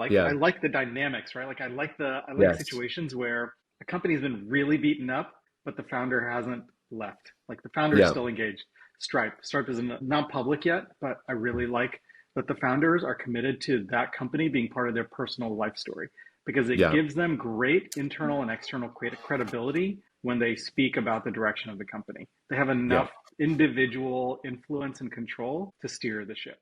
I Yeah. like the dynamics, right? I like Yes. situations where a company's been really beaten up, but the founder hasn't left. Like the founder is Yeah. still engaged. Stripe is not public yet, but I really like that the founders are committed to that company being part of their personal life story because it Yeah. gives them great internal and external credibility when they speak about the direction of the company. They have Yeah. enough individual influence and control to steer the ship.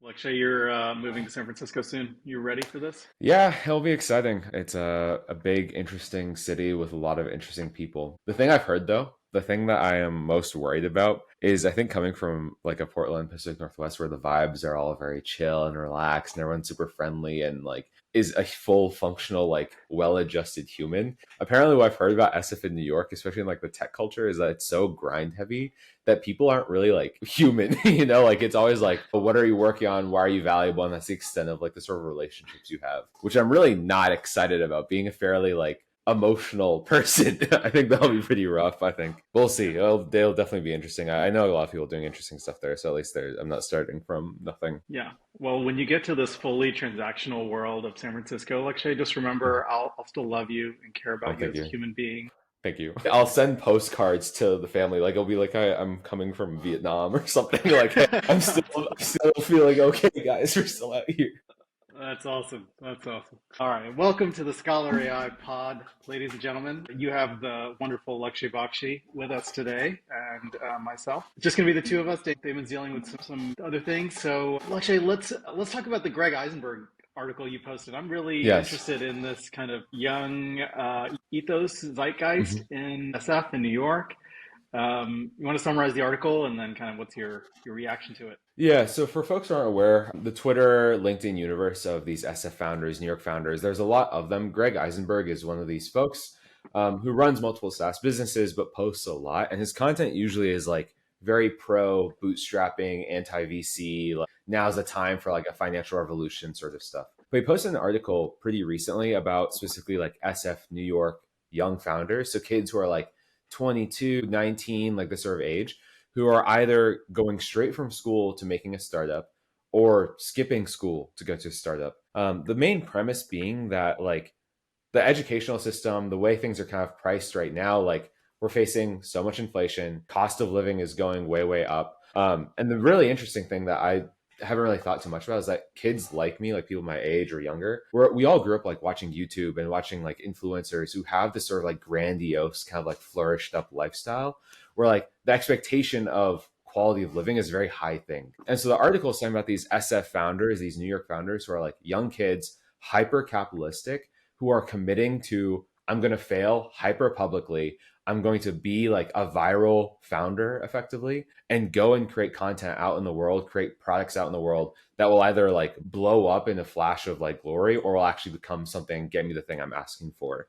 Lakshay, you're moving to San Francisco soon. You ready for this? Yeah, it'll be exciting. It's a big, interesting city with a lot of interesting people. The thing I've heard though, the thing that I am most worried about is I think coming from like a Portland, Pacific Northwest, where the vibes are all very chill and relaxed and everyone's super friendly and like is a full functional, like well-adjusted human. Apparently what I've heard about SF in New York, especially in like the tech culture, is that it's so grind heavy that people aren't really like human, like it's always like, well, what are you working on? Why are you valuable? And that's the extent of like the sort of relationships you have, which I'm really not excited about being a fairly like emotional person. I think that'll be pretty rough. I think we'll see. They'll definitely be interesting. I know a lot of people doing interesting stuff there. So at least I'm not starting from nothing. Yeah. Well, when you get to this fully transactional world of San Francisco, Lakshay, just remember I'll still love you and care Oh, about you thank as a you. human being. Thank you. I'll send postcards to the family. Like it'll be like I'm coming from Vietnam or something. Like hey, I'm still feeling okay, guys. We're still out here. That's awesome. That's awesome. All right. Welcome to the Scholar AI Pod, ladies and gentlemen. You have the wonderful Lakshay Bakshi with us today and myself. It's just going to be the two of us. Damon's dealing with some other things. So, Lakshay, let's talk about the Greg Eisenberg article you posted. I'm really Yes. interested in this kind of young ethos zeitgeist Mhm. in SF in New York. You want to summarize the article and then kind of what's your reaction to it? Yeah, so for folks who aren't aware, the Twitter, LinkedIn universe of these SF founders, New York founders, there's a lot of them. Greg Eisenberg is one of these folks who runs multiple SaaS businesses but posts a lot. And his content usually is like very pro bootstrapping, anti VC, like now's the time for like a financial revolution sort of stuff. But he posted an article pretty recently about specifically like SF New York young founders. So kids who are like 22, 19, like this sort of age who are either going straight from school to making a startup or skipping school to go to a startup. The main premise being that like the educational system, the way things are kind of priced right now, like we're facing so much inflation, cost of living is going way, way up. And the really interesting thing that I haven't really thought too much about is that kids like me, like people my age or younger, we all grew up like watching YouTube and watching like influencers who have this sort of like grandiose kind of like flourished up lifestyle where like the expectation of quality of living is a very high thing. And so the article is talking about these SF founders, these New York founders who are like young kids, hyper capitalistic, who are committing to, I'm going to fail hyper publicly. I'm going to be like a viral founder effectively and go and create content out in the world, create products out in the world that will either like blow up in a flash of like glory or will actually become something, get me the thing I'm asking for.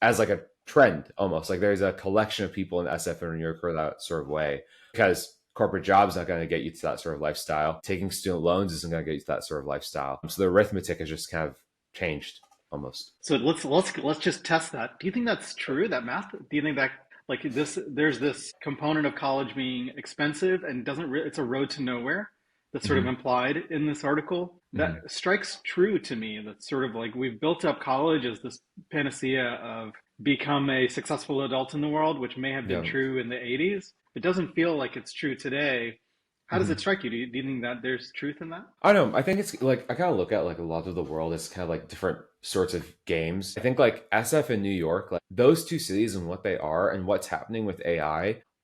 As like a trend almost. Like there's a collection of people in SF and New York that sort of way because corporate jobs not going to get you to that sort of lifestyle. Taking student loans isn't going to get you to that sort of lifestyle. So the arithmetic has just kind of changed almost. So let's just test that. Do you think that's true, that math? Do you think that like this there's this component of college being expensive and it's a road to nowhere that's sort of Mm-hmm. implied in this article? That Mm-hmm. strikes true to me. That's sort of like we've built up college as this panacea of become a successful adult in the world, which may have been Yeah. true in the 80s. It doesn't feel like it's true today. How does Mm-hmm. it strike you? Do you think that there's truth in that? I don't know. I think it's like I kind of look at like a lot of the world as kind of like different sorts of games. I think like SF and New York, like those two cities and what they are and what's happening with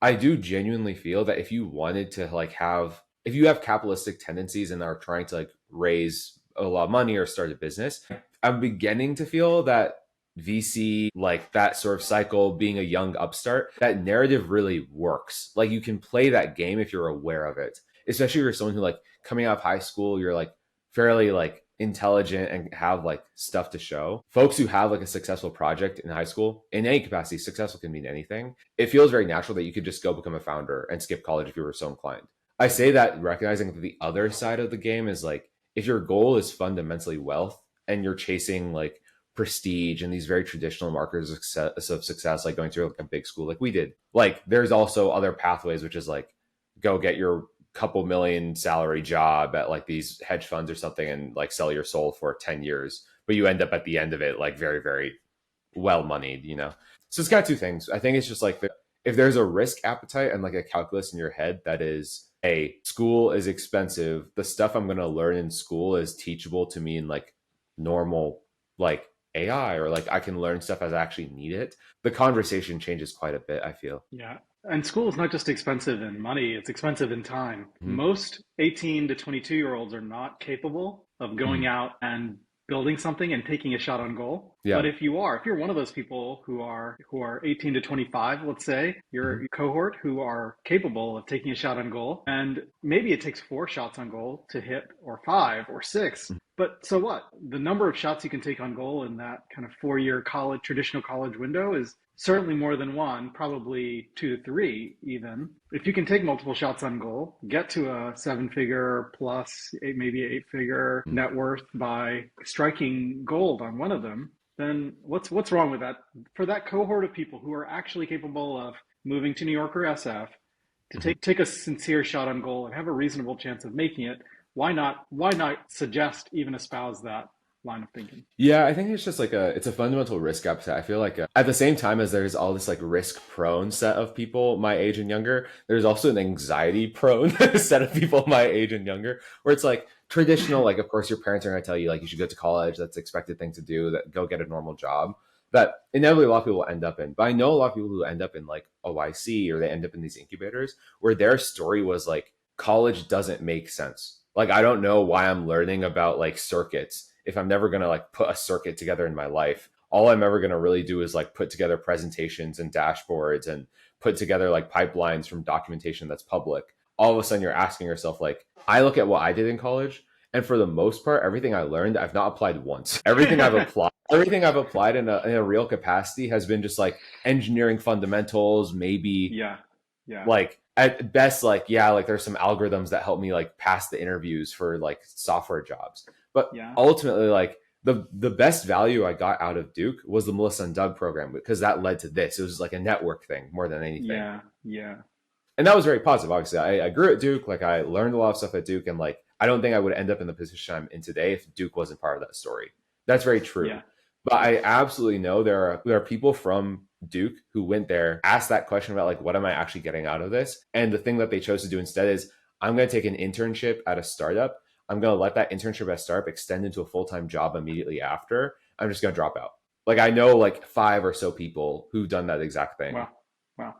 I do genuinely feel that if you wanted to like have if you have capitalistic tendencies and are trying to like raise a lot of money or start a business, I'm beginning to feel that VC, like that sort of cycle, being a young upstart, that narrative really works. Like you can play that game if you're aware of it, especially if you're someone who like coming out of high school, you're like fairly like intelligent and have like stuff to show. Folks who have like a successful project in high school, in any capacity, successful can mean anything. It feels very natural that you could just go become a founder and skip college if you were so inclined. I say that recognizing that the other side of the game is like if your goal is fundamentally wealth and you're chasing like prestige and these very traditional markers of success, like going to like a big school like we did, like there's also other pathways, which is like go get your couple million salary job at like these hedge funds or something and like sell your soul for 10 years, but you end up at the end of it like very, very well moneyed, you know? So it's got two things. I think it's just like if there's a risk appetite and like a calculus in your head that is, a school is expensive. The stuff I'm going to learn in school is teachable to me in like normal, like AI, or like I can learn stuff as I actually need it. The conversation changes quite a bit, I feel. Yeah. And school is not just expensive in money, it's expensive in time. Mm-hmm. Most 18 to 22-year-olds are not capable of going Mm-hmm. out and building something and taking a shot on goal. Yeah. But if you're one of those people who are 18 to 25, let's say, Mm-hmm. your cohort who are capable of taking a shot on goal, and maybe it takes 4 shots on goal to hit, or 5 or 6. But so what? The number of shots you can take on goal in that kind of 4-year college, traditional college window is certainly more than one, probably 2 to 3 even. If you can take multiple shots on goal, get to a 7-figure plus, maybe 8-figure Mm-hmm. net worth by striking gold on one of them, then what's wrong with that? For that cohort of people who are actually capable of moving to New York or SF to Mm-hmm. take a sincere shot on goal and have a reasonable chance of making it, why not suggest, even espouse that line of thinking? Yeah, I think it's just like it's a fundamental risk appetite. I feel like at the same time as there's all this like risk prone set of people my age and younger, there's also an anxiety prone set of people my age and younger, where it's like traditional, like of course your parents are going to tell you like you should go to college, that's the expected thing to do, that go get a normal job. That inevitably a lot of people will end up in. But I know a lot of people who end up in like OIC, or they end up in these incubators where their story was like college doesn't make sense. Like I don't know why I'm learning about like circuits if I'm never going to like put a circuit together in my life. All I'm ever going to really do is like put together presentations and dashboards and put together like pipelines from documentation that's public. All of a sudden you're asking yourself, like, I look at what I did in college, and for the most part, everything I learned, I've not applied once. Everything I've applied in a real capacity has been just like engineering fundamentals, maybe Yeah, yeah, like at best, like, yeah, like there's some algorithms that help me like pass the interviews for like software jobs. But yeah, ultimately, like the best value I got out of Duke was the Melissa and Doug program, because that led to this. It was like a network thing more than anything. yeah, yeah, And that was very positive. Obviously, I grew at Duke. Like I learned a lot of stuff at Duke, and like I don't think I would end up in the position I'm in today if Duke wasn't part of that story. That's very true. yeah. But I absolutely know there are people from Duke who went there, asked that question about like, what am I actually getting out of this? And the thing that they chose to do instead is, I'm going to take an internship at a startup. I'm going to let that internship at a startup extend into a full-time job immediately after. I'm just going to drop out. Like I know like 5 or so people who've done that exact thing. Wow, wow.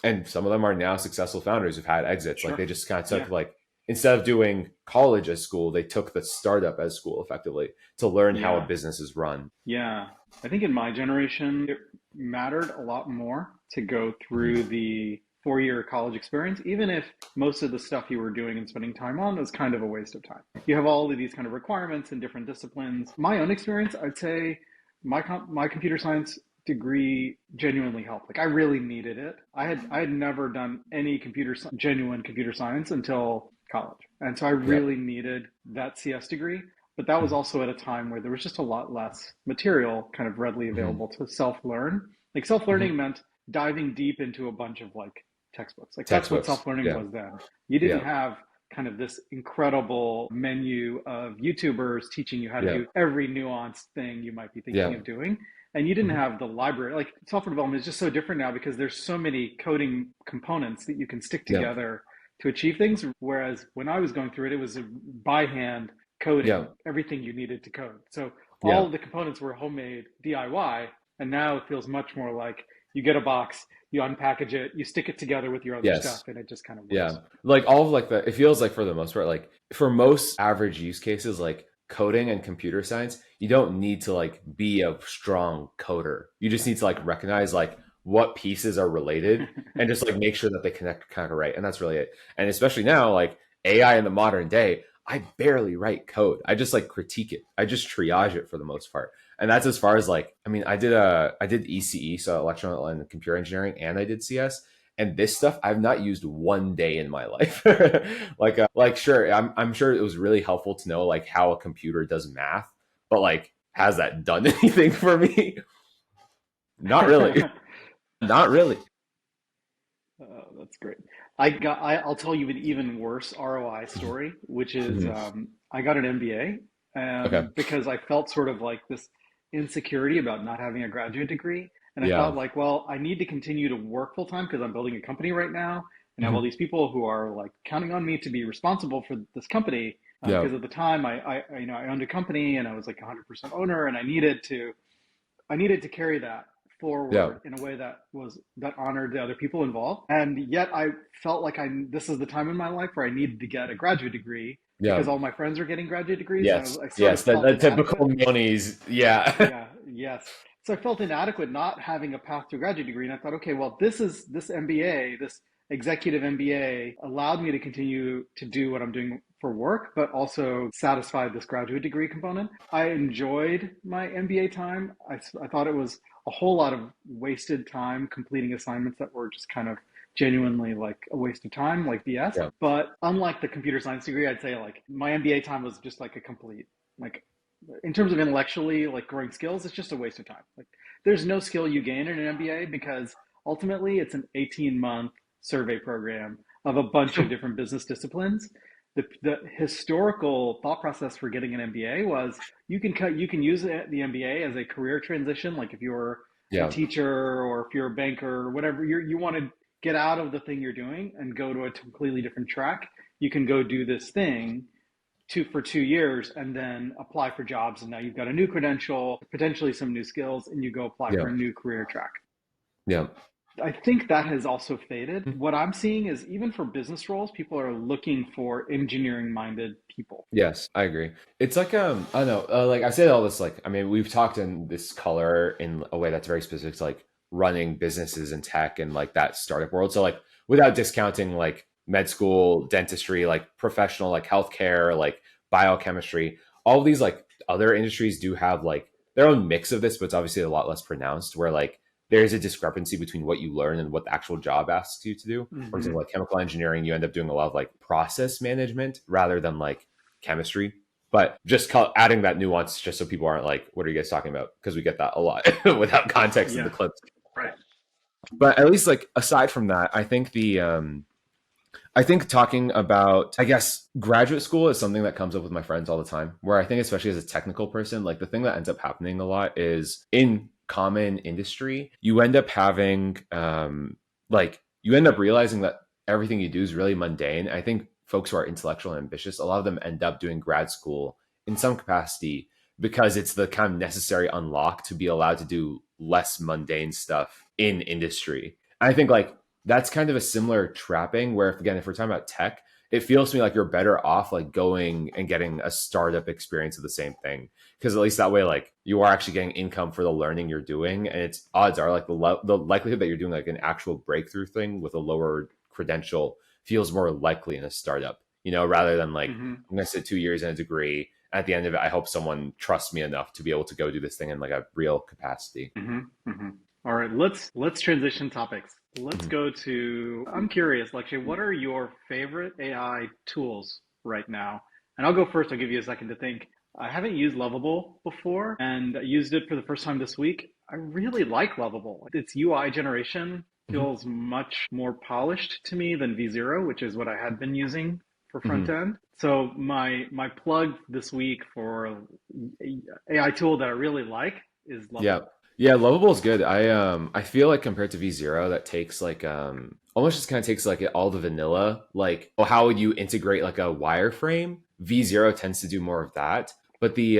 And some of them are now successful founders who've had exits. Like Sure. they just kind of Yeah, took like, instead of doing college as school, they took the startup as school effectively to learn how a yeah, business is run. yeah. I think in my generation, it mattered a lot more to go Mhm. through the 4-year college experience, even if most of the stuff you were doing and spending time on was kind of a waste of time. You have all of these kind of requirements in different disciplines. My own experience, I'd say my computer science degree genuinely helped. Like I really needed it. I had never done any genuine computer science until college, and so I Yeah. really needed that CS degree. But that was also at a time where there was just a lot less material kind of readily Mhm. available to self-learn. Like Mhm. self-learning meant diving deep into a bunch of like textbooks. Like that's what Textbooks. self-learning Yeah. was then. You didn't Yeah. have kind of this incredible menu of YouTubers teaching you how to Yeah. do every nuanced thing you might be thinking Yeah. of doing. And you didn't Mhm. have the library. Like software development is just so different now because there's so many coding components that you can stick Yeah. together to achieve things. Whereas when I was going through it, it was by hand coding Yeah. everything you needed to code. So all Yeah. of the components were homemade DIY. And now it feels much more like you get a box, you unpackage it, you stick it together with your other stuff, Yes. and it just kind of Yeah. works. Like all of like the, it feels like for the most part, like for most average use cases, like coding and computer science, you don't need to like be a strong coder. You just need to like recognize like what pieces are related and just like make sure that they connect kind of right. And that's really it. And especially now, like AI in the modern day, I barely write code. I just like critique it. I just triage it for the most part. And that's as far as like, I mean, I did ECE, so electrical and computer engineering, and I did CS, and this stuff I've not used one day in my life. Like sure, I'm sure it was really helpful to know like how a computer does math, but like has that done anything for me? Not really. Not really. That's great. I'll tell you an even worse ROI story, which is Mhm. I got an MBA Okay. because I felt sort of like this insecurity about not having a graduate degree. And I thought Yeah. like, well, I need to continue to work full time because I'm building a company right now and I have all Mhm. these people who are like counting on me to be responsible for this company. Yeah. Because at the time I owned a company and I was like 100% owner and I needed to carry that Yeah. forward in a way that honored the other people involved. And yet I felt like this is the time in my life where I needed to get a graduate degree because Yeah. all my friends were getting graduate degrees. Yes. I sort of Yes. The, felt the inadequate. typical monies. Yeah. Yeah, yes. So I felt inadequate not having a path to a graduate degree. And I thought, okay, well, this MBA, this executive MBA allowed me to continue to do what I'm doing for work, but also satisfied this graduate degree component. I enjoyed my MBA time. I thought it was a whole lot of wasted time completing assignments that were just kind of genuinely like a waste of time, like BS. Yeah. But unlike the computer science degree, I'd say like my MBA time was just like a complete like in terms of intellectually like growing skills, it's just a waste of time. Like there's no skill you gain in an MBA because ultimately it's an 18-month survey program of a bunch of different business disciplines. The historical thought process for getting an MBA was you can use the MBA as a career transition. Like if you're a Yeah. teacher or if you're a banker or whatever, you want to get out of the thing you're doing and go to a completely different track. You can go do this thing for 2 years and then apply for jobs. And now you've got a new credential, potentially some new skills, and you go apply for Yeah. a new career track. Yeah. I think that has also faded. What I'm seeing is even for business roles, people are looking for engineering minded people. Yes, I agree. It's like I don't know, like I say all this like I mean we've talked in this color in a way that's very specific to like running businesses in tech and like that startup world. So like without discounting like med school, dentistry, like professional like healthcare, like biochemistry, all of these like other industries do have like their own mix of this, but it's obviously a lot less pronounced where like there is a discrepancy between what you learn and what the actual job asks you to do. For Mm-hmm. example, like chemical engineering, you end up doing a lot of like process management rather than like chemistry. But just adding that nuance just so people aren't like, what are you guys talking about? Because we get that a lot without context in the Yeah, clips. right. But at least like aside from that, I think I think talking about, I guess, graduate school is something that comes up with my friends all the time. Where I think, especially as a technical person, like the thing that ends up happening a lot is in common industry, you end up having, like, you end up realizing that everything you do is really mundane. I think folks who are intellectual and ambitious, a lot of them end up doing grad school in some capacity because it's the kind of necessary unlock to be allowed to do less mundane stuff in industry. I think like that's kind of a similar trapping where if we're talking about tech, it feels to me like you're better off like going and getting a startup experience of the same thing because at least that way like you are actually getting income for the learning you're doing, and it's odds are like the likelihood that you're doing like an actual breakthrough thing with a lower credential feels more likely in a startup, rather than like Mm-hmm. I'm going to sit 2 years in a degree. At the end of it, I hope someone trusts me enough to be able to go do this thing in like a real capacity. Mm-hmm. Mm-hmm. All right, let's transition topics. Let's Mhm. go to. I'm curious, Lakshay, what are your favorite AI tools right now? And I'll go first. I'll give you a second to think. I haven't used Lovable before, and I used it for the first time this week. I really like Lovable. Its UI generation Mhm. feels much more polished to me than V0, which is what I had been using for front Mhm. end. So my plug this week for AI tool that I really like is Yeah. Lovable. Yeah, Lovable is good. I feel like compared to V0 that takes like almost just kind of takes like all the vanilla, like well, how would you integrate like a wireframe? V0 tends to do more of that. But the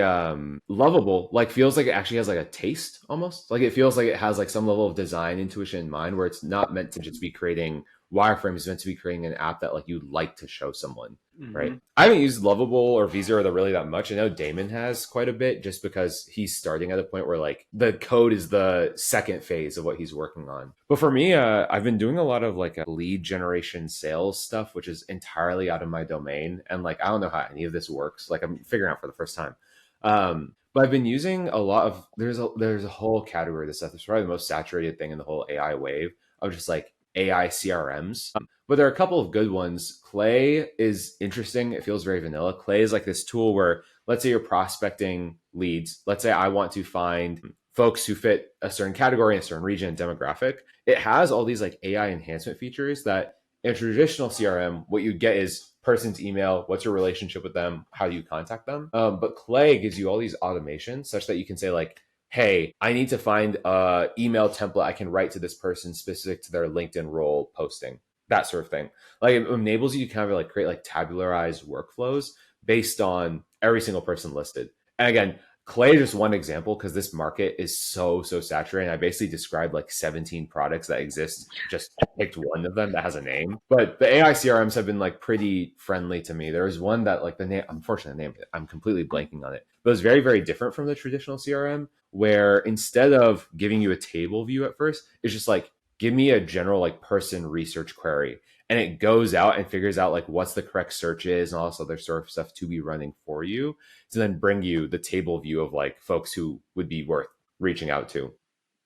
Lovable like feels like it actually has like a taste almost. Like it feels like it has like some level of design intuition in mind where it's not meant to just be creating wireframes, it's meant to be creating an app that like you'd like to show someone. Right. Mm-hmm. I haven't used Lovable or V0 really that much. I know Damon has quite a bit just because he's starting at a point where like the code is the second phase of what he's working on. But for me, I've been doing a lot of like a lead generation sales stuff, which is entirely out of my domain. And like, I don't know how any of this works. Like I'm figuring out for the first time. But I've been using a lot of, there's a whole category of this stuff. It's probably the most saturated thing in the whole AI wave of just like AI CRMs. But there are a couple of good ones. Clay is interesting. It feels very vanilla. Clay is like this tool where, let's say you're prospecting leads. Let's say I want to find folks who fit a certain category, a certain region, demographic. It has all these like AI enhancement features that In a traditional CRM, what you get is person's email, what's your relationship with them, how do you contact them. But Clay gives you all these automations such that you can say like, hey, I need to find a email template I can write to this person specific to their LinkedIn role posting, that sort of thing. Like it enables you to kind of like create like tabularized workflows based on every single person listed. And again, Clay is just one example because this market is so saturated. I basically described like 17 products that exist, just picked one of them that has a name. But the AI CRMs have been like pretty friendly to me. There was one that like the name, unfortunately, the name, I'm completely blanking on it, but it was very different from the traditional CRM, where instead of giving you a table view at first, it's just like, give me a general like person research query. And it goes out and figures out like what's the correct search is and all this other sort of stuff to be running for you to then bring you the table view of like folks who would be worth reaching out to.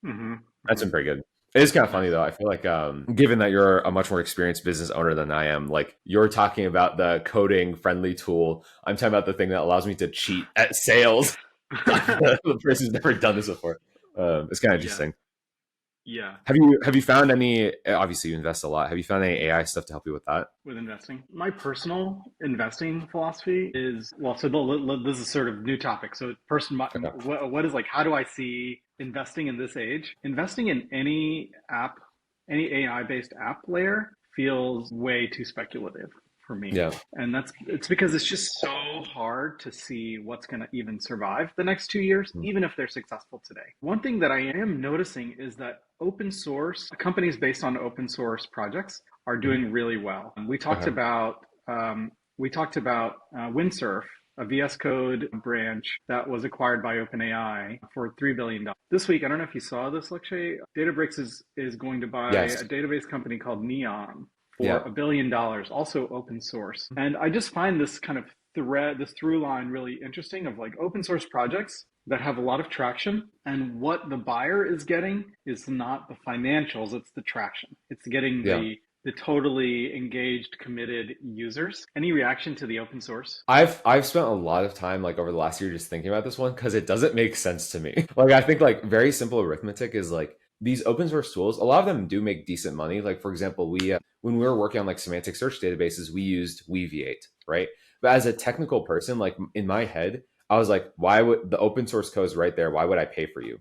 Mm-hmm. That's Mm-hmm. been pretty good. It is kind of funny Nice. though. I feel like, given that you're a much more experienced business owner than I am, like you're talking about the coding friendly tool. I'm talking about the thing that allows me to cheat at sales. The person's never done this before. It's kind of Yeah. interesting. Yeah. Have you found any? Obviously, you invest a lot. Have you found any AI stuff to help you with that? With investing. My personal investing philosophy is well, so this is sort of new topic. So, Okay. what is like, how do I see investing in this age? Investing in any app, any AI based app layer feels way too speculative for me. Yeah. And it's because it's just so hard to see what's going to even survive the next 2 years, Mm. even if they're successful today. One thing that I am noticing is that open source companies based on open source projects are Mhm. doing really well. Okay. We talked about Windsurf, a VS Code branch that was acquired by OpenAI for $3 billion. This week, I don't know if you saw this, Lakshay. Databricks is going to buy a Yes. database company called Neon for Yeah. $1 billion, also open source. And I just find this kind of this through line really interesting of like open source projects that have a lot of traction. And what the buyer is getting is not the financials, it's the traction. It's getting Yeah. the totally engaged, committed users. Any reaction to the open source? I've spent a lot of time like over the last year just thinking about this one because it doesn't make sense to me. Like I think like very simple arithmetic is like these open source tools, a lot of them do make decent money. Like for example, we when we were working on like semantic search databases, we used Weaviate, right? But as a technical person, like in my head, I was like, why would the open source code is right there? Why would I pay for you?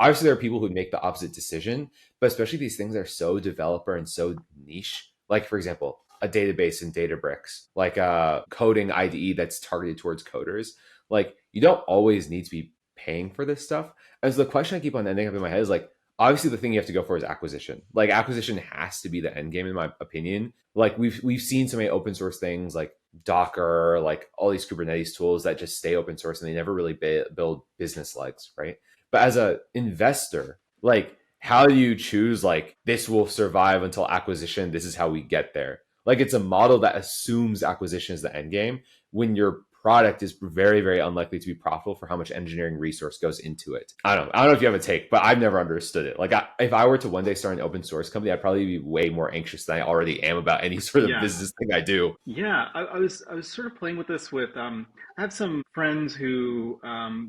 Obviously, there are people who make the opposite decision, but especially these things are so developer and so niche. Like for example, a database in Databricks, like a coding IDE that's targeted towards coders. Like you don't always need to be paying for this stuff. And so the question I keep on ending up in my head is like, obviously the thing you have to go for is acquisition. Like acquisition has to be the end game in my opinion. Like we've seen so many open source things like Docker, like all these Kubernetes tools that just stay open source and they never really build business legs, right? But as a investor, like how do you choose like this will survive until acquisition? This is how we get there. Like it's a model that assumes acquisition is the end game when your product is very unlikely to be profitable for how much engineering resource goes into it. I don't know if you have a take, but I've never understood it. Like if I were to one day start an open source company, I'd probably be way more anxious than I already am about any sort of Yeah. business thing I do. Yeah, I was sort of playing with this with I have some friends who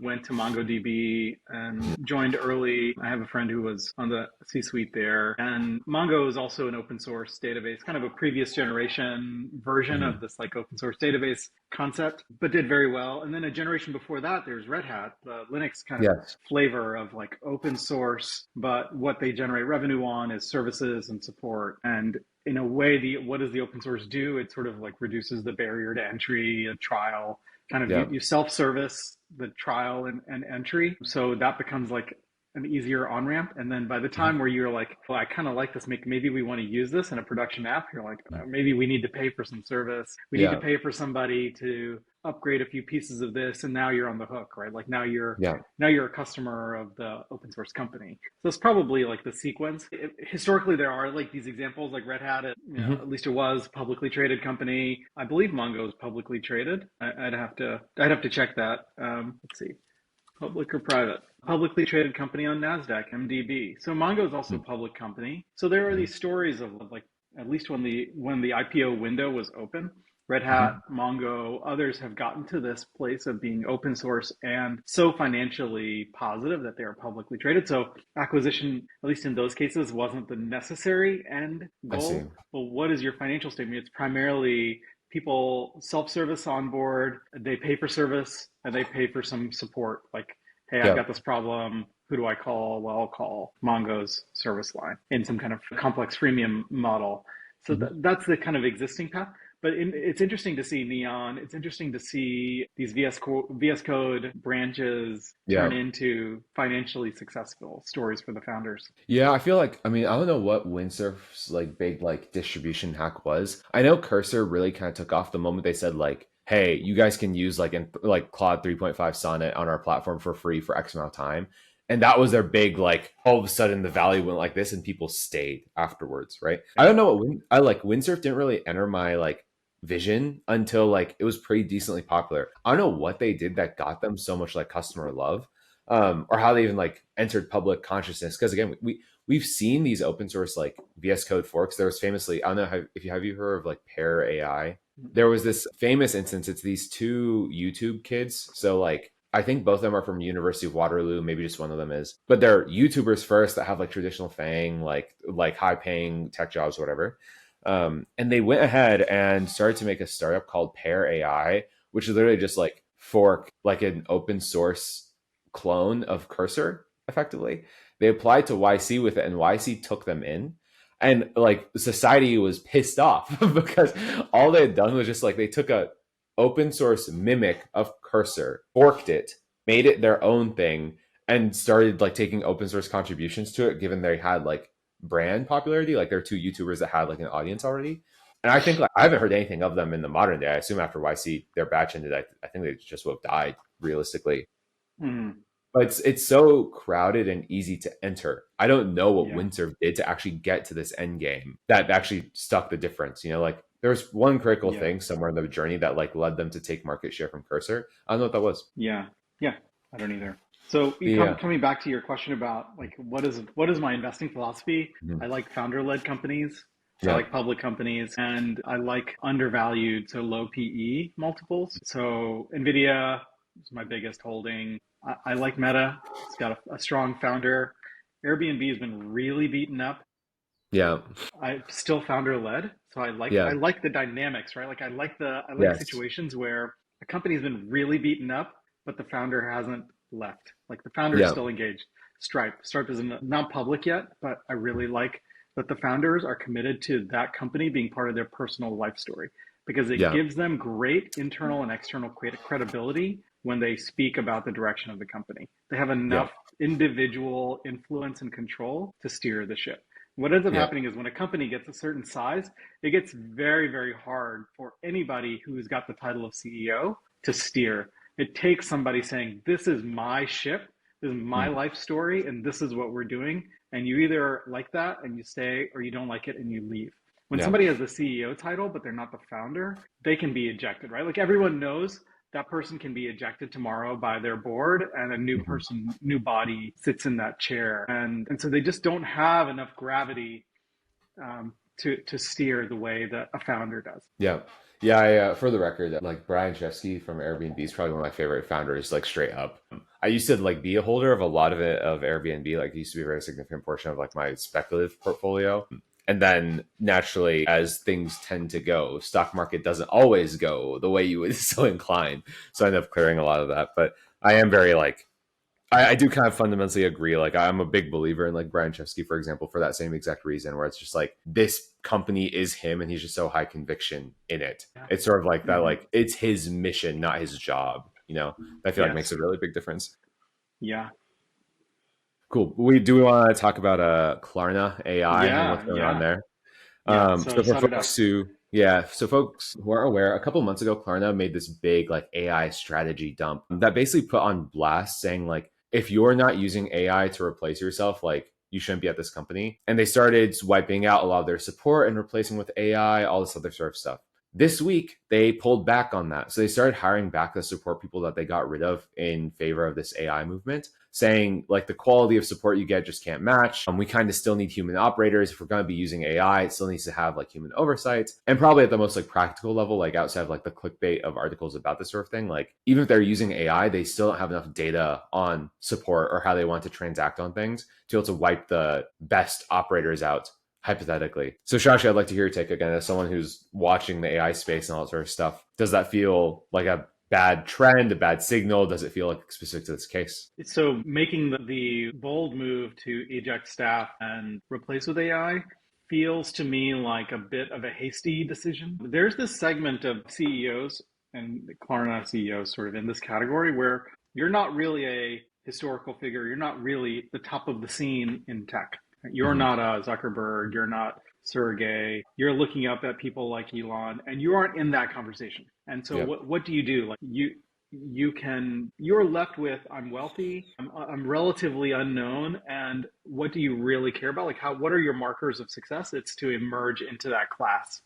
went to MongoDB and joined early. I have a friend who was on the C-suite there, and Mongo is also an open source database, kind of a previous generation version Mm-hmm. of this like open source database concept, but did very well. And then a generation before that, there's Red Hat, the Linux kind of Yes. flavor of like open source, but what they generate revenue on is services and support. And in a way, the what does the open source do? It sort of like reduces the barrier to entry, a trial, kind of Yeah. you self-service the trial and entry. So that becomes like an easier on ramp. And then by the Mm-hmm. time where you're like, well, I kind of like this, maybe we want to use this in a production app, you're like, maybe we need to pay for some service. We need to Yeah. pay for somebody to upgrade a few pieces of this. And now you're on the hook, right? Like Yeah. now you're a customer of the open source company. So it's probably like the sequence. Historically, there are like these examples, like Red Hat. Mm-hmm. At least it was a publicly traded company. I believe Mongo is publicly traded. I'd have to check that. Let's see, public or private. Publicly traded company on Nasdaq, MDB. So Mongo is also a public company. So there are Mm-hmm. these stories of like at least when the IPO window was open, Red Hat, Mhm. Mongo, others have gotten to this place of being open source and so financially positive that they are publicly traded. So acquisition, at least in those cases, wasn't the necessary end I see. goal. Well, what is your financial statement? It's primarily people self-service on board, they pay for service and they pay for some support. Like, hey, I've Yeah. got this problem. Who do I call? Well, I'll call Mongo's service line in some kind of complex freemium model. So Mhm. that's the kind of existing path. But it's interesting to see Neon. It's interesting to see these VS Code branches turn Yeah. into financially successful stories for the founders. Yeah, I feel like, I mean, I don't know what Windsurf's like big like distribution hack was. I know Cursor really kind of took off the moment they said like, hey, you guys can use like Claude 3.5 Sonnet on our platform for free for X amount of time. And that was their big like all of a sudden the value went like this and people stayed afterwards, right? I don't know what I like Windsurf didn't really enter my like vision until like it was pretty decently popular. I don't know what they did that got them so much like customer love, or how they even like entered public consciousness. Because again, we've seen these open source like VS Code forks. There was famously, I don't know if you heard of like Pear AI. There was this famous instance. It's these two YouTube kids. So like I think both of them are from University of Waterloo. Maybe just one of them is, but they're YouTubers first that have like traditional FANG, like high paying tech jobs, whatever. And they went ahead and started to make a startup called Pear AI, which is literally just like fork like an open source clone of Cursor, effectively. They applied to YC with it, and YC took them in. And like society was pissed off because all they had done was just like they took a open source mimic of Cursor, forked it, made it their own thing, and started like taking open source contributions to it, given they had like brand popularity. Like there are two YouTubers that had like an audience already. And I think like I haven't heard anything of them in the modern day. I assume after YC their batch ended, I think they just would have died realistically. Mm, But it's so crowded and easy to enter. I don't know what yeah, Windsurf did to actually get to this end game that actually stuck the difference. You know, like there's one critical yeah, thing somewhere in the journey that like led them to take market share from Cursor. I don't know what that was. yeah, yeah. I don't either. So Yeah. coming back to your question about like what is my investing philosophy? Mhm. I like founder-led companies. I Yeah. like public companies, and I like undervalued, so low PE multiples. So Nvidia is my biggest holding. I like Meta. It's got a strong founder. Airbnb has been really beaten up. Yeah. I still founder led, so I Yeah. like the dynamics, right? Like I like Yes. situations where a company's been really beaten up, but the founder hasn't left. Like the founder is Yeah. still engaged. Stripe is not public yet, but I really like that the founders are committed to that company being part of their personal life story because it Yeah. gives them great internal and external credibility when they speak about the direction of the company. They have Yeah. enough individual influence and control to steer the ship. What ends up Yeah. happening is when a company gets a certain size, it gets very, very hard for anybody who's got the title of CEO to steer. It takes somebody saying, this is my ship, this is my Mm. life story, and this is what we're doing. And you either like that and you stay, or you don't like it and you leave. When Yeah. somebody has the CEO title, but they're not the founder, they can be ejected, right? Like everyone knows that person can be ejected tomorrow by their board and a new Mhm. person, new body sits in that chair. And so they just don't have enough gravity to steer the way that a founder does. Yeah. Yeah, for the record, like Brian Chesky from Airbnb is probably one of my favorite founders, like straight up. I used to like be a holder of a lot of it of Airbnb, like it used to be a very significant portion of like my speculative portfolio. And then naturally, as things tend to go, stock market doesn't always go the way you would so inclined. So I end up clearing a lot of that. But I am very like I do kind of fundamentally agree. Like I'm a big believer in like Brian Chesky, for example, for that same exact reason, where it's just like this company is him and he's just so high conviction in it. Yeah. It's sort of like that, Mm-hmm. like it's his mission, not his job, you know? I feel like makes Yes. a really big difference. Yeah. Cool. We want to talk about Klarna AI and what's Yeah. going on Yeah. there. Yeah. So So for set it up. folks who, yeah, so folks who are aware, a couple months ago, Klarna made this big like AI strategy dump that basically put on blast saying like, if you're not using AI to replace yourself, like you shouldn't be at this company. And they started wiping out a lot of their support and replacing with AI, all this other sort of stuff. This week, they pulled back on that. So they started hiring back the support people that they got rid of in favor of this AI movement, saying like the quality of support you get just can't match. We kind of still need human operators. If we're going to be using AI, it still needs to have like human oversight. And probably at the most like practical level, like outside of like the clickbait of articles about this sort of thing, like even if they're using AI, they still don't have enough data on support or how they want to transact on things to be able to wipe the best operators out, hypothetically. So Shashi, I'd like to hear your take again as someone who's watching the AI space and all that sort of stuff. Does that feel like a bad trend, a bad signal? Does it feel like specific to this case? So making the bold move to eject staff and replace with AI feels to me like a bit of a hasty decision. There's this segment of CEOs and Klarna CEOs sort of in this category where you're not really a historical figure. You're not really the top of the scene in tech. You're not a Zuckerberg. You're not Sergey. You're looking up at people like Elon, and you aren't in that conversation. And so, Yep. what do you do? Like you're left with, I'm wealthy, I'm relatively unknown, and what do you really care about? Like what are your markers of success? It's to emerge into that class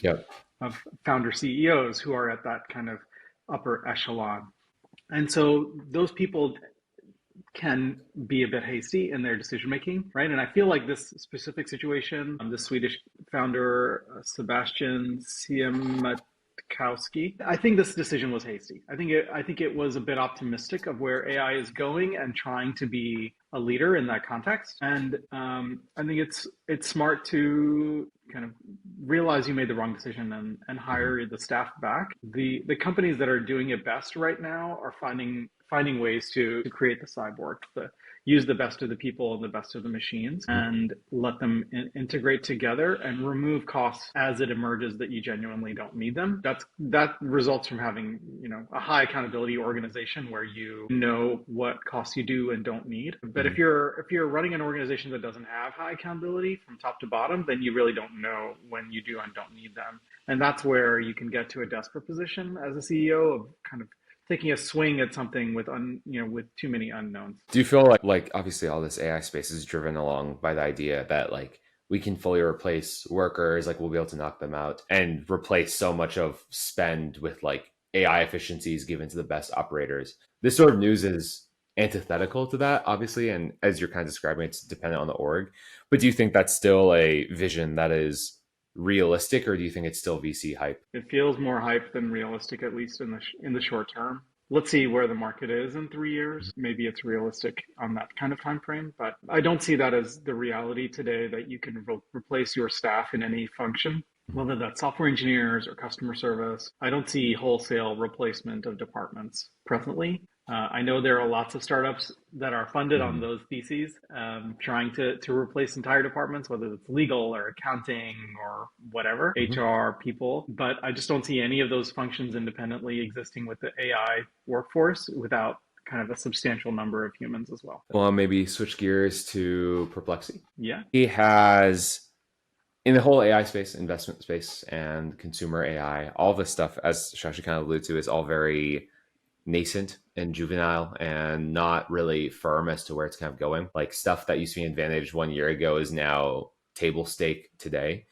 Yep. of founder CEOs who are at that kind of upper echelon. And so those people can be a bit hasty in their decision making, right? And I feel like this specific situation, the Swedish founder Sebastian Siemiatkowski, I think this decision was hasty. I think it was a bit optimistic of where AI is going and trying to be a leader in that context. And I think it's smart to kind of realize you made the wrong decision and hire the staff back. The companies that are doing it best right now are finding ways to create the cyborg, use the best of the people and the best of the machines, and let them integrate together and remove costs as it emerges that you genuinely don't need them. That results from having a high accountability organization where you know what costs you do and don't need. But if you're running an organization that doesn't have high accountability from top to bottom, then you really don't know when you do and don't need them. And that's where you can get to a desperate position as a CEO of kind of taking a swing at something with too many unknowns. Do you feel like obviously all this AI space is driven along by the idea that like we can fully replace workers, like we'll be able to knock them out and replace so much of spend with like AI efficiencies given to the best operators? This sort of news is antithetical to that, obviously, and as you're kind of describing, it's dependent on the org. But do you think that's still a vision that is realistic, or do you think it's still VC hype? It feels more hype than realistic, at least in the short term. Let's see where the market is in 3 years. Maybe it's realistic on that kind of time frame, but I don't see that as the reality today that you can replace your staff in any function, whether that's software engineers or customer service. I don't see wholesale replacement of departments presently. I know there are lots of startups that are funded on those theses, trying to replace entire departments, whether it's legal or accounting or whatever, HR people. But I just don't see any of those functions independently existing with the AI workforce without kind of a substantial number of humans as well. Well, maybe switch gears to Perplexity. Yeah. He has, in the whole AI space, investment space, and consumer AI, all this stuff, as Shashi kind of alluded to, is all very nascent and juvenile and not really firm as to where it's kind of going. Like stuff that used to be advantage 1 year ago is now table stake today.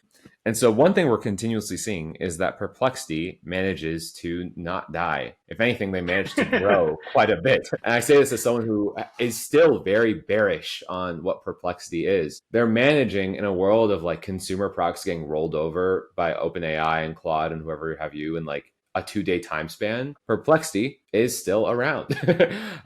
And so one thing we're continuously seeing is that Perplexity manages to not die. If anything, they manage to grow quite a bit. And I say this as someone who is still very bearish on what Perplexity is. They're managing in a world of like consumer products getting rolled over by OpenAI and Claude and whoever have you, and like a 2-day time span. Perplexity is still around.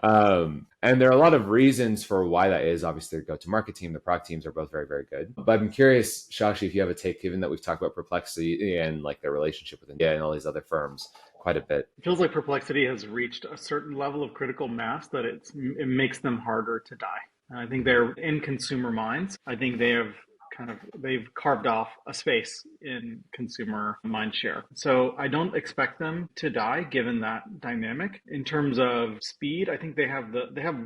And there are a lot of reasons for why that is. Obviously, their go-to-market team, the product teams are both very, very good. But I'm curious, Shashi, if you have a take, given that we've talked about Perplexity and like their relationship with India and all these other firms quite a bit. It feels like Perplexity has reached a certain level of critical mass that it makes them harder to die. And I think they're in consumer minds. I think they've carved off a space in consumer mind share. So I don't expect them to die given that dynamic. In terms of speed, I think they have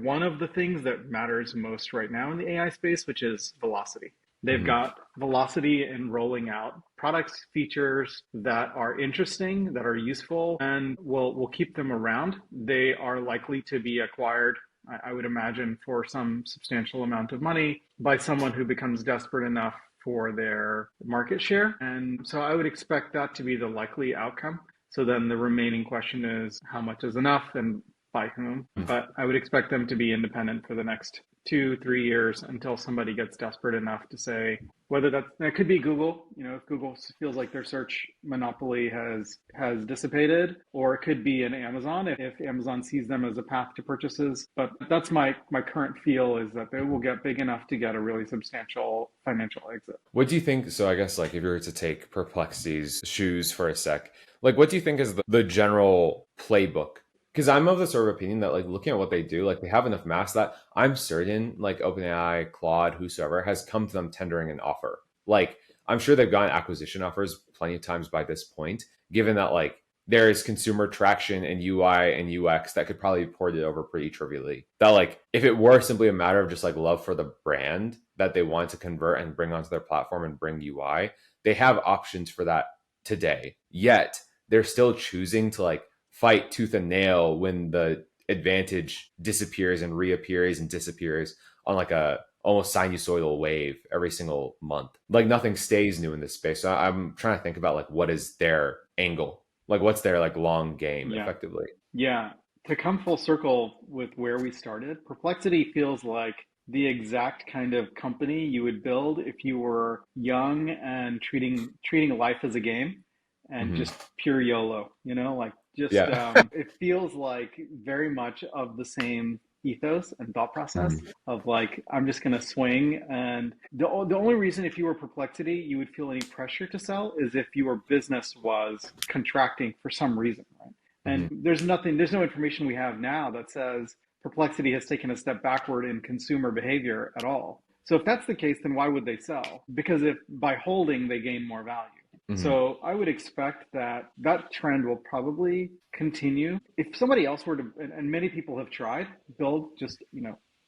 one of the things that matters most right now in the AI space, which is velocity. They've got velocity in rolling out products, features that are interesting, that are useful, and will keep them around. They are likely to be acquired, I would imagine, for some substantial amount of money by someone who becomes desperate enough for their market share. And so I would expect that to be the likely outcome. So then the remaining question is how much is enough and by whom? But I would expect them to be independent for the next 2, 3 years until somebody gets desperate enough to say whether that could be Google, if Google feels like their search monopoly has dissipated, or it could be an Amazon if Amazon sees them as a path to purchases. But that's my current feel is that they will get big enough to get a really substantial financial exit. What do you think? So I guess like if you were to take Perplexity's shoes for a sec, like what do you think is the general playbook? Because I'm of the sort of opinion that like looking at what they do, like they have enough mass that I'm certain like OpenAI, Claude, whosoever has come to them tendering an offer. Like I'm sure they've gotten acquisition offers plenty of times by this point, given that like there is consumer traction and UI and UX that could probably be ported over pretty trivially. That like if it were simply a matter of just like love for the brand that they want to convert and bring onto their platform and bring UI, they have options for that today. Yet they're still choosing to like fight tooth and nail when the advantage disappears and reappears and disappears on like a almost sinusoidal wave every single month. Like nothing stays new in this space. So I'm trying to think about like what is their angle, like what's their like long game Yeah. effectively. Yeah. To come full circle with where we started, Perplexity feels like the exact kind of company you would build if you were young and treating life as a game and Mm-hmm. just pure YOLO, like just Yeah. it feels like very much of the same ethos and thought process Mm-hmm. of like I'm just going to swing. And the only reason if you were Perplexity you would feel any pressure to sell is if your business was contracting for some reason, right? Mm-hmm. And there's no information we have now that says Perplexity has taken a step backward in consumer behavior at all. So if that's the case, then why would they sell? Because if by holding they gain more value. Mm-hmm. So I would expect that trend will probably continue. If somebody else were to, and many people have tried, build just,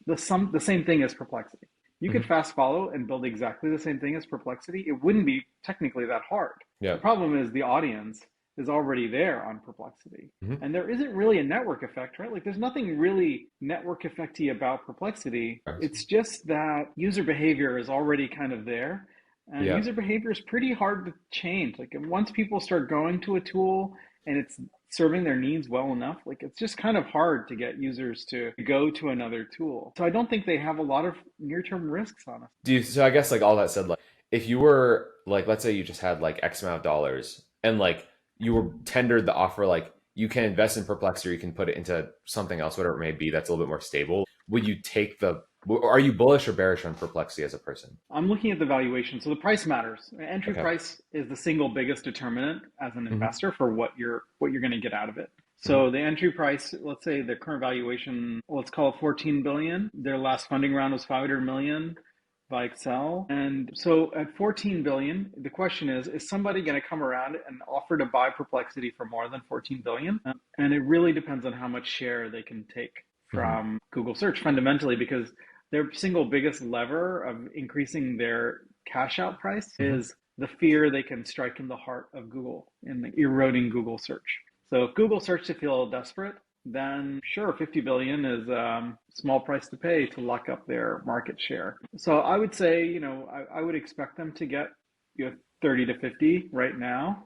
the same thing as Perplexity. You Mm-hmm. could fast follow and build exactly the same thing as Perplexity. It wouldn't be technically that hard. Yeah. The problem is the audience is already there on Perplexity. Mm-hmm. And there isn't really a network effect, right? Like there's nothing really network effecty about Perplexity. It's just that user behavior is already kind of there. And Yeah. user behavior is pretty hard to change. Like once people start going to a tool and it's serving their needs well enough, like it's just kind of hard to get users to go to another tool. So I don't think they have a lot of near-term risks on us. So I guess like all that said, like if you were like, let's say you just had like X amount of dollars and like you were tendered the offer, like you can invest in Perplexity or you can put it into something else, whatever it may be, that's a little bit more stable. Would you take are you bullish or bearish on Perplexity as a person? I'm looking at the valuation. So the price matters. Entry Okay. price is the single biggest determinant as an Mm-hmm. investor for what you're going to get out of it. Mm-hmm. So the entry price, let's say the current valuation, let's call it 14 billion. Their last funding round was 500 million by Excel. And so at 14 billion, the question is somebody going to come around and offer to buy Perplexity for more than 14 billion? And it really depends on how much share they can take Mm-hmm. from Google search fundamentally, because their single biggest lever of increasing their cash out price Mm-hmm. is the fear they can strike in the heart of Google in eroding Google search. So if Google starts to feel desperate, then sure, 50 billion is a small price to pay to lock up their market share. So I would say, I would expect them to get 30 to 50 right now,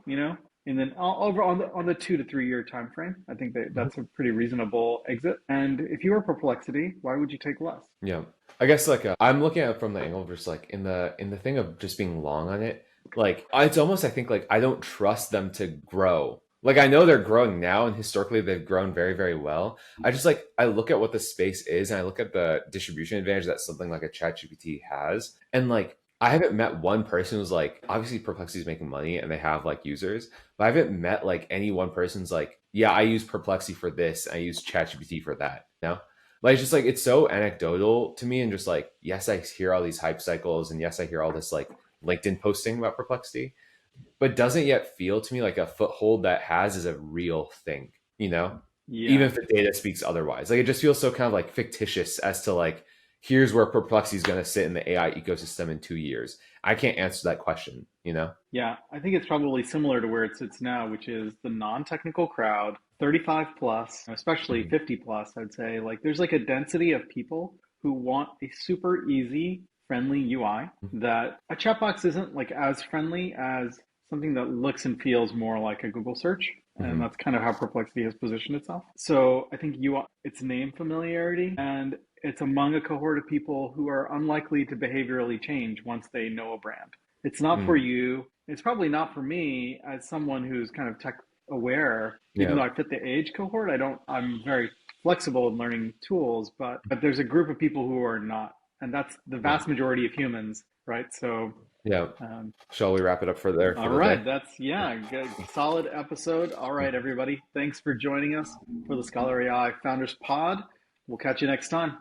and then over on the 2 to 3 year time frame. I think that's a pretty reasonable exit. And if you were Perplexity, why would you take less? Yeah. I guess like I'm looking at it from the angle of just like in the thing of just being long on it. Like it's almost I think like I don't trust them to grow. Like I know they're growing now and historically they've grown very, very well. I just like I look at what the space is and I look at the distribution advantage that something like a ChatGPT has. And like I haven't met one person who's like obviously Perplexity is making money and they have like users, but I haven't met like any one person's like, yeah, I use Perplexity for this, I use ChatGPT for that. Like it's just like it's so anecdotal to me and just like yes I hear all these hype cycles and yes I hear all this like LinkedIn posting about Perplexity, but doesn't yet feel to me like a foothold that has is a real thing, even Yeah. if the data speaks otherwise. Like it just feels so kind of like fictitious as to like here's where Perplexity is going to sit in the AI ecosystem in 2 years. I can't answer that question. Yeah, I think it's probably similar to where it sits now, which is the non-technical crowd, 35 plus, especially Mhm. 50 plus, I'd say. Like there's like a density of people who want a super easy friendly UI, that a chat box isn't like as friendly as something that looks and feels more like a Google search. And Mm-hmm. that's kind of how Perplexity has positioned itself. So I think its name familiarity, and it's among a cohort of people who are unlikely to behaviorally change once they know a brand. It's not for Mm. you. It's probably not for me as someone who's kind of tech aware. Even Yeah. though I fit the age cohort, I'm very flexible in learning tools, but there's a group of people who are not, and that's the Yeah. vast majority of humans, right? So Yeah. um, Shall we wrap it up for there for all the right, day? that's good, solid episode. All right, everybody, thanks for joining us for the ScholarAI Founders Pod. We'll catch you next time.